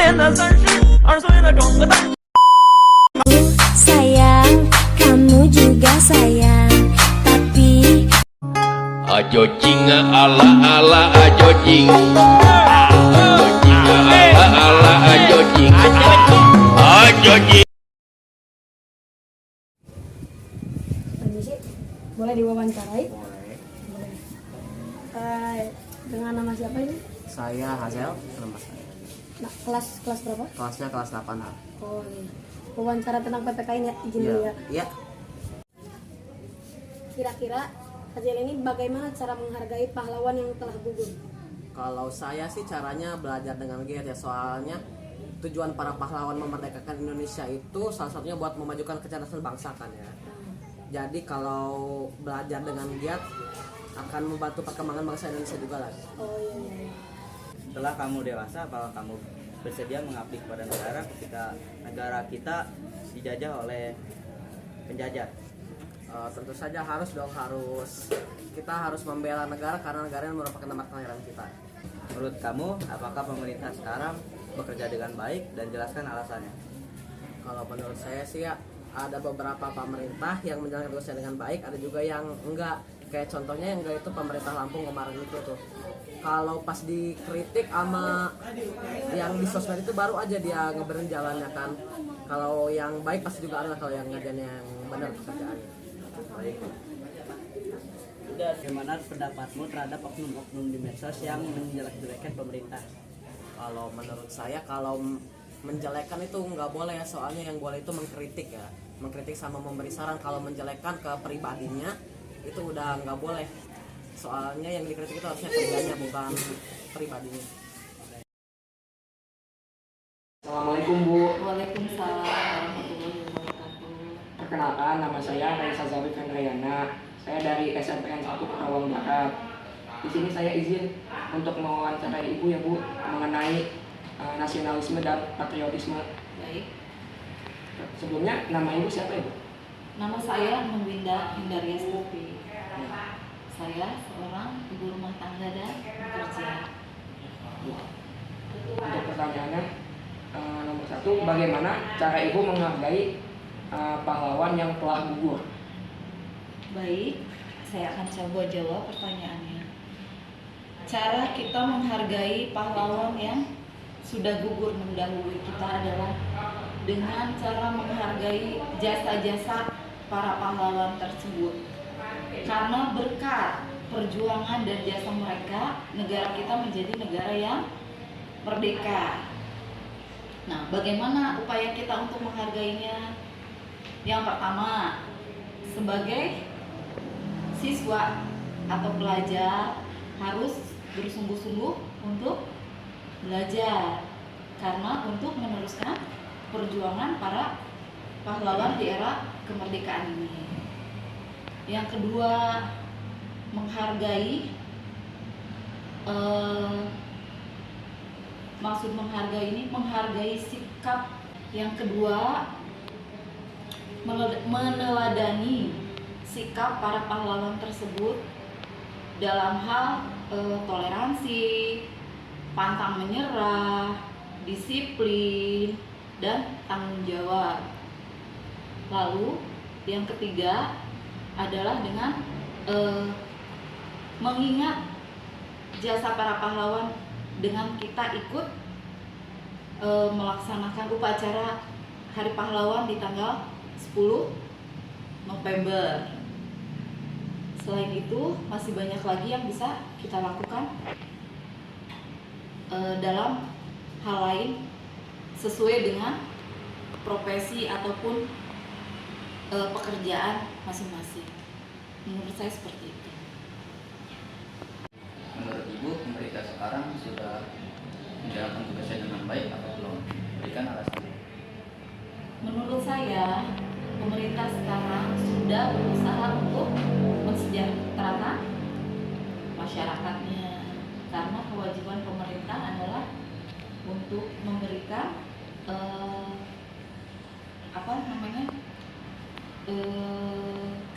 年的32岁的种个蛋。 Sayang, kamu juga sayang, tapi ajo cing ala ala ajo cing ajo cing ala ala ajo cing ajo cing. Permisi, boleh diwawancarai? Boleh. Boleh. Dengan nama siapa ini? Saya Hazel, nama saya. Nah, kelas berapa? Kelasnya kelas 8A. Oh iya. Wawancara tentang PPKN ya, izin dulu ya. Iya. Kira-kira Hazel ini bagaimana cara menghargai pahlawan yang telah gugur? Kalau saya sih caranya belajar dengan giat ya, soalnya tujuan para pahlawan memerdekakan Indonesia itu salah satunya buat memajukan kecerdasan bangsa kan ya. Jadi kalau belajar dengan giat akan membantu perkembangan bangsa Indonesia juga lah. Oh iya, iya. Setelah kamu dewasa, apakah kamu bersedia mengabdi kepada negara ketika negara kita dijajah oleh penjajah? Tentu saja harus dong, kita harus membela negara karena negara yang merupakan tempat kelahiran kita. Menurut kamu, apakah pemerintah sekarang bekerja dengan baik dan jelaskan alasannya? Kalau menurut saya sih ya, ada beberapa pemerintah yang menjalankan tugasnya dengan baik, ada juga yang enggak. Kayak contohnya yang enggak itu pemerintah Lampung kemarin itu tuh. Kalau pas dikritik sama yang di sosmed itu baru aja dia ngebenerin jalannya kan. Kalau yang baik pasti juga ada, kalau yang ngajarin yang benar pekerjaannya. Baik. Bagaimana pendapatmu terhadap oknum-oknum di medsos yang menjelek-jelekan pemerintah? Kalau menurut saya, kalau menjelekan itu nggak boleh ya, soalnya yang boleh itu mengkritik ya, mengkritik sama memberi saran. Kalau menjelekan ke pribadinya itu udah nggak boleh, soalnya yang dikritik itu harusnya kerjanya bukan pribadinya. Assalamualaikum Bu. Waalaikumsalam warahmatullahi wabarakatuh. Perkenalkan, nama saya Raisa Zabit Hendriana. Saya dari SMPN 1 Karawang Barat. Di sini saya izin untuk mewawancarai Ibu ya Bu mengenai nasionalisme dan patriotisme. Baik. Sebelumnya nama Ibu siapa ya Bu? Nama saya Nurwinda Hindaria Stuti. Saya seorang ibu rumah tangga dan bekerja. Untuk pertanyaannya, nomor 1, bagaimana cara Ibu menghargai pahlawan yang telah gugur? Baik, saya akan coba jawab pertanyaannya. Cara kita menghargai pahlawan yang sudah gugur mendahului kita adalah dengan cara menghargai jasa-jasa para pahlawan tersebut. Karena berkat perjuangan dan jasa mereka, negara kita menjadi negara yang merdeka. Nah, bagaimana upaya kita untuk menghargainya? Yang pertama, sebagai siswa atau pelajar harus bersungguh-sungguh untuk belajar, karena untuk meneruskan perjuangan para pahlawan di era kemerdekaan ini. Yang kedua, menghargai, maksud menghargai ini menghargai sikap. Yang kedua, meneladani sikap para pahlawan tersebut dalam hal toleransi, pantang menyerah, disiplin, dan tanggung jawab. Lalu yang ketiga adalah dengan mengingat jasa para pahlawan dengan kita ikut melaksanakan upacara Hari Pahlawan di tanggal 10 November. Selain itu, masih banyak lagi yang bisa kita lakukan dalam hal lain sesuai dengan profesi ataupun pekerjaan masing-masing. Menurut saya seperti itu. Menurut Ibu, pemerintah sekarang sudah menjalankan tugasnya dengan baik atau belum? Berikan alasannya. Menurut saya, pemerintah sekarang sudah berusaha untuk mensejahterakan masyarakatnya, karena kewajiban pemerintah adalah untuk memberikan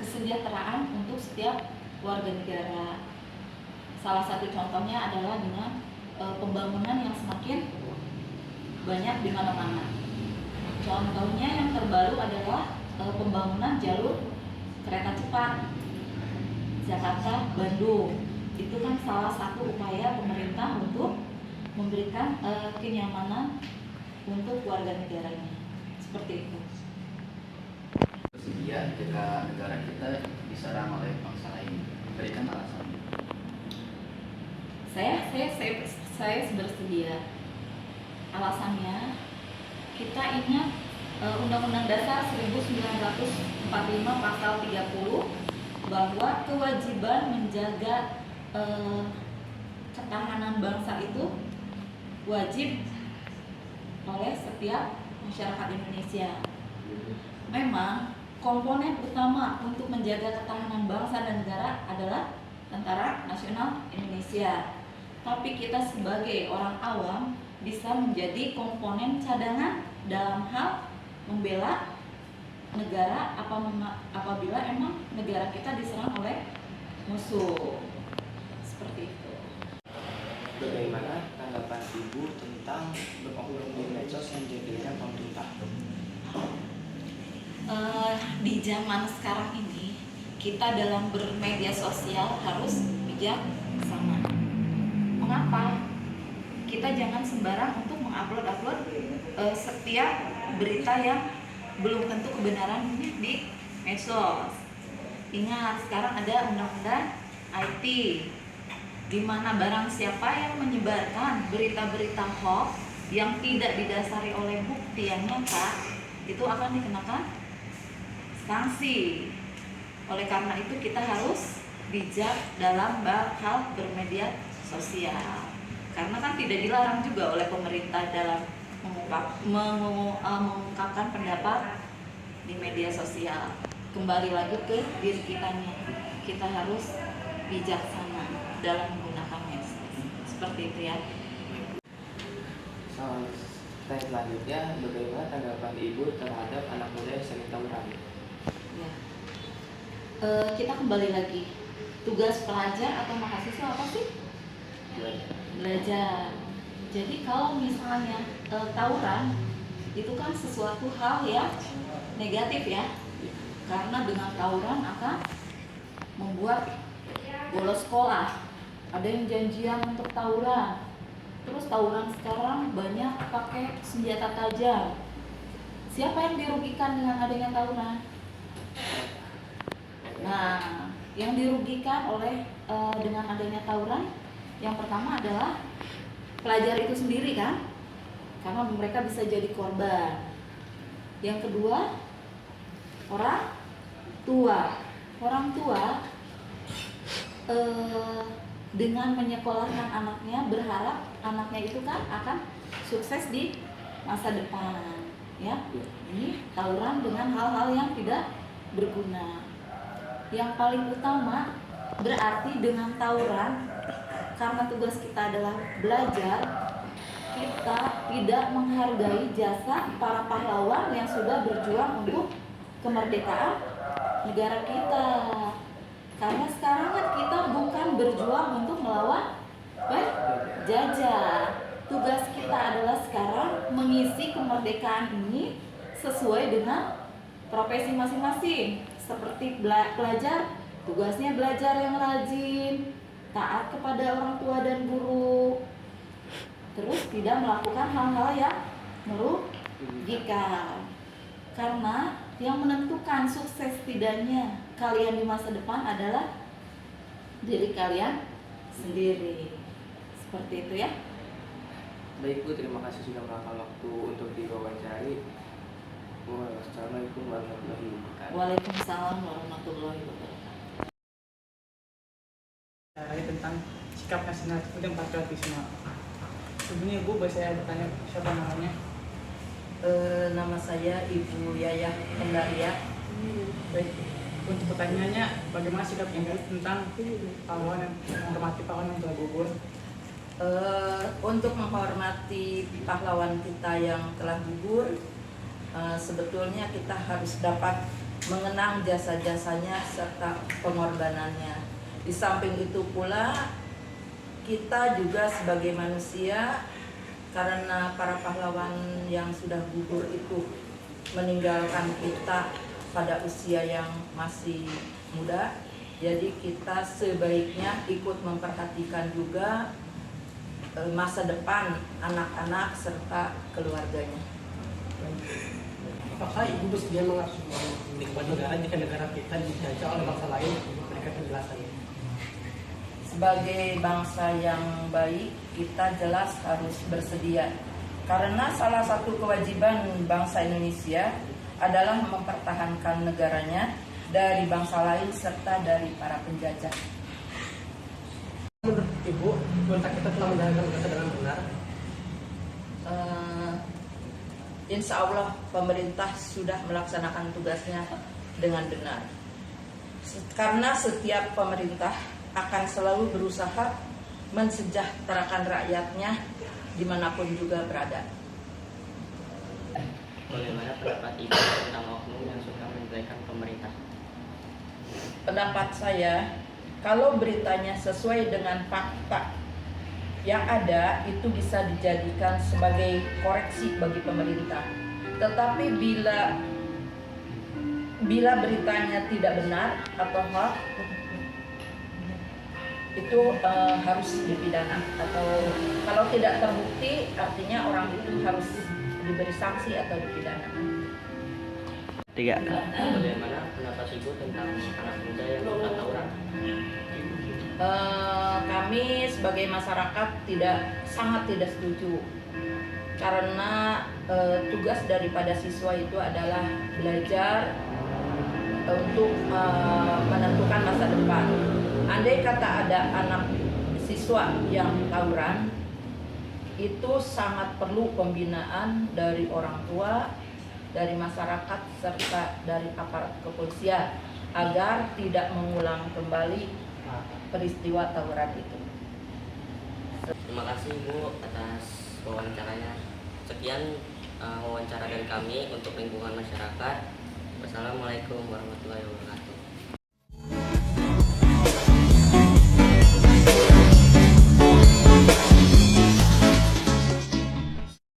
kesejahteraan untuk setiap warga negara. Salah satu contohnya adalah dengan pembangunan yang semakin banyak di mana-mana. Contohnya yang terbaru adalah pembangunan jalur kereta cepat Jakarta-Bandung. Itu kan salah satu upaya pemerintah untuk memberikan kenyamanan untuk warga negaranya. Seperti itu. Bersedia jika negara kita diserang oleh bangsa lain. Berikan alasan. Saya bersedia. Alasannya, kita ingat Undang-Undang Dasar 1945 pasal 30 bahwa kewajiban menjaga ketahanan bangsa itu wajib oleh setiap masyarakat Indonesia. Memang komponen utama untuk menjaga ketahanan bangsa dan negara adalah Tentara Nasional Indonesia. Tapi kita sebagai orang awam bisa menjadi komponen cadangan dalam hal membela negara apabila emang negara kita diserang oleh musuh. Seperti itu. Bagaimana tanggapan Ibu tentang beroknum di medsos yang jadinya pemerintah? Di zaman sekarang ini kita dalam bermedia sosial harus bijaksana. Mengapa? Kita jangan sembarang untuk mengupload setiap berita yang belum tentu kebenaran di medsos. Ingat, sekarang ada undang-undang IT, di mana barang siapa yang menyebarkan berita-berita hoax yang tidak didasari oleh bukti yang nyata, itu akan dikenakan sanksi. Oleh karena itu kita harus bijak dalam hal bermedia sosial. Karena kan tidak dilarang juga oleh pemerintah dalam mengungkapkan pendapat di media sosial. Kembali lagi ke diri kitanya, kita harus bijaksana dalam menggunakan medsos. Seperti itu ya. Selanjutnya, bagaimana tanggapan Ibu terhadap anak muda yang sering tawuran? Ya. Kita kembali lagi, tugas pelajar atau mahasiswa apa sih? Belajar. Jadi kalau misalnya tawuran itu kan sesuatu hal yang negatif ya, karena dengan tawuran akan membuat bolos sekolah. Ada yang janjian untuk tawuran, terus tawuran sekarang banyak pakai senjata tajam. Siapa yang dirugikan dengan adanya tawuran? Nah, yang dirugikan oleh dengan adanya tawuran, yang pertama adalah pelajar itu sendiri kan, karena mereka bisa jadi korban. Yang kedua, orang tua. Orang tua dengan menyekolahkan anaknya berharap anaknya itu kan akan sukses di masa depan. Ya, ini tawuran dengan hal-hal yang tidak berguna. Yang paling utama berarti dengan tawuran, karena tugas kita adalah belajar, kita tidak menghargai jasa para pahlawan yang sudah berjuang untuk kemerdekaan negara kita. Karena sekarang kan kita bukan berjuang untuk melawan penjajah. Tugas kita adalah sekarang mengisi kemerdekaan ini sesuai dengan profesi masing-masing. Seperti pelajar, tugasnya belajar yang rajin, taat kepada orang tua dan guru, terus tidak melakukan hal-hal yang merugikan. Karena yang menentukan sukses tidaknya kalian di masa depan adalah diri kalian sendiri. Seperti itu ya. Baik Bu, terima kasih sudah meluangkan waktu untuk diwawancari. Wassalamualaikum warahmatullahi wabarakatuh. Waalaikumsalam warahmatullahi wabarakatuh. Caranya tentang sikap nasionalisme dan patriotisme. Sebelumnya Bu, boleh saya bertanya siapa namanya? Nama saya Ibu Yayah Kendaria. Baik, untuk pertanyaannya, bagaimana sikap Ibu tentang pahlawan yang menghormati pahlawan yang telah gugur? Untuk menghormati pahlawan kita yang telah gugur, sebetulnya kita harus dapat mengenang jasa-jasanya serta pengorbanannya. Di samping itu pula, kita juga sebagai manusia karena para pahlawan yang sudah gugur itu meninggalkan kita pada usia yang masih muda. Jadi kita sebaiknya ikut memperhatikan juga masa depan anak-anak serta keluarganya. Apakah Ibu bersedia mengabdi kepada negara jika negara kita dijajah oleh bangsa lain? Berikan penjelasannya. Sebagai bangsa yang baik, kita jelas harus bersedia. Karena salah satu kewajiban bangsa Indonesia adalah mempertahankan negaranya dari bangsa lain serta dari para penjajah. Menurut Ibu, pemerintah kita telah menjalankan tugasnya dengan benar? Insya Allah pemerintah sudah melaksanakan tugasnya dengan benar. Karena setiap pemerintah akan selalu berusaha mensejahterakan rakyatnya dimanapun juga berada. Bagaimana pendapat Ibu tentang oknum yang suka menjelekan pemerintah? Pendapat saya, kalau beritanya sesuai dengan fakta yang ada, itu bisa dijadikan sebagai koreksi bagi pemerintah. Tetapi bila beritanya tidak benar atau hoax, itu harus dipidana, atau kalau tidak terbukti artinya orang itu harus diberi sanksi atau dipidana. 3. Bagaimana pendapat Ibu tentang anak muda yang suka tawuran? Kami sebagai masyarakat sangat tidak setuju, karena tugas daripada siswa itu adalah belajar untuk menentukan masa depan. Andai kata ada anak siswa yang tawuran, itu sangat perlu pembinaan dari orang tua, dari masyarakat, serta dari aparat kepolisian agar tidak mengulang kembali peristiwa tawuran itu. Terima kasih Bu atas wawancaranya. Sekian wawancara dari kami untuk lingkungan masyarakat. Wassalamualaikum warahmatullahi wabarakatuh.